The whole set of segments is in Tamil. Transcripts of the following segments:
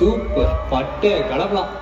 சூப்பர், பட்டே கிளம்பலாம்.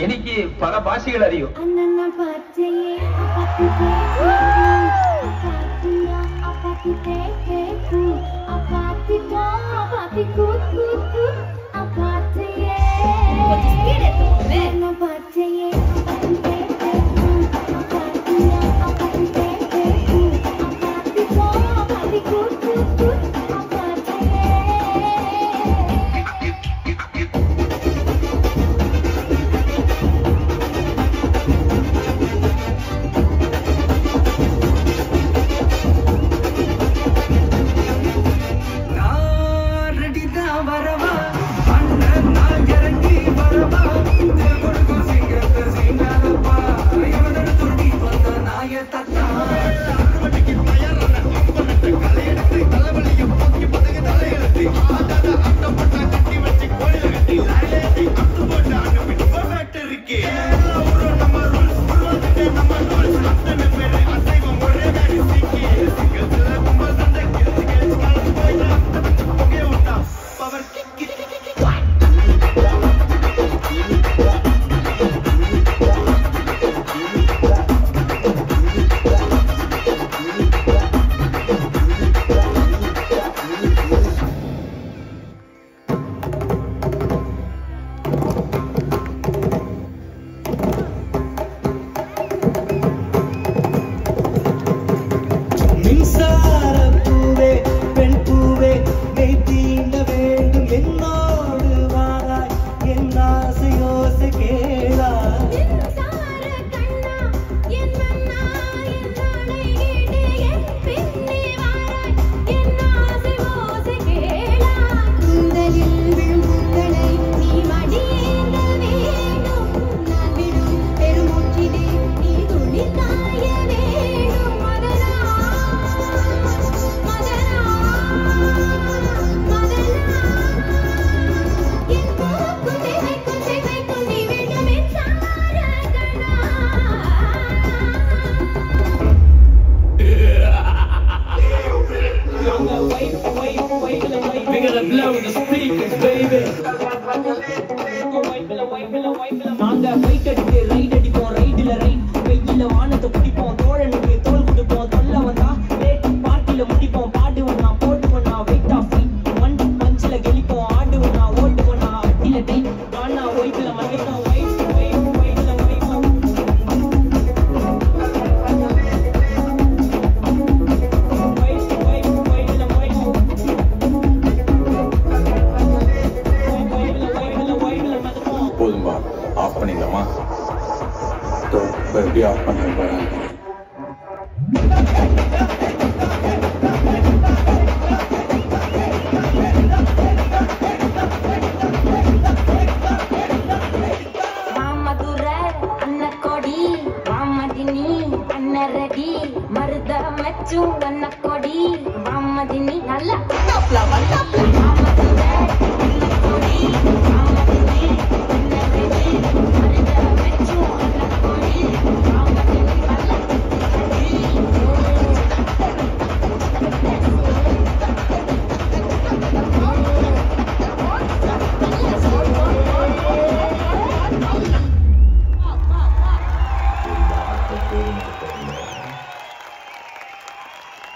എനിക്ക് പല ഭാഷകൾ അറിയോ. Con tu spirito, We gotta blow the speakers, baby. நாங்க பைக் அடிச்சு ரைட் அடிப்போம், ரைடுல ரைட் வெயில வானத்தை குடிப்போம், தோழனுக்கு தோல் கொடுப்போம், தொல்ல வந்தா ரேட்டு பார்ட்டில முடிப்போம், பாடுவனா போட்டுவனா வெயிட் ஆஃப் மண் பஞ்சில கெளிப்போம், ஆடுவனா ஓட்டுவனா அட்டில டை கானா ஒயிட்ல மறைப்போம், ஒயிட்ல மறைப்போம். போதும்பா, ஆஃப் பண்ணிடலாமா? எப்படி ஆஃப் பண்ண போறேன்? மருத மச்சு வண்ண கொடி மாமதினி நல்ல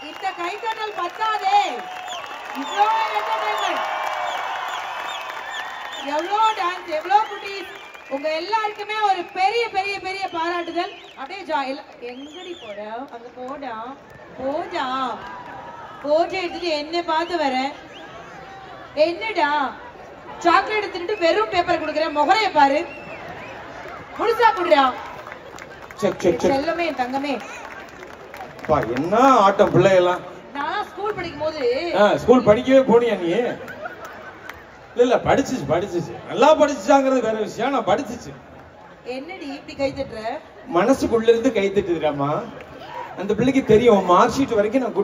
இந்த கைத்தட்டல் பத்தாதே, இவ்வளோ entertainment, எவ்வளோ டான்ஸ், எவ்வளோ குட்டீஸ், உங்க எல்லாருக்குமே ஒரு பெரிய பெரிய பெரிய பாராட்டுதல். அப்படியே எங்கடி போட அங்க போடா போடா போட்டோ எடுத்துட்டு என்ன பார்த்து வர என்னடா சாக்லேட் எடுத்துட்டு வெறும் பேப்பர் கொடுக்குறேன், முகரைய பாரு, முழுசா குடுறா. செல்லமே என் தங்கமே, என்ன ஆட்டம் பிள்ளையெல்லாம். நான் ஸ்கூல் படிக்கும் போது ஸ்கூல் படிக்கவே போனியா நீ? இல்ல படிச்சுச்சு நல்லா படிச்சுச்சாங்கிறது வேற விஷயம். நான் படிச்சுச்சு. என்னடி இப்படி கை தட்டுற? மனசுக்குள்ள இருந்து கை தட்டுதுடாமா. அந்த பிள்ளைக்கு தெரியும் மார்க் ஷீட் வரைக்கும் நான்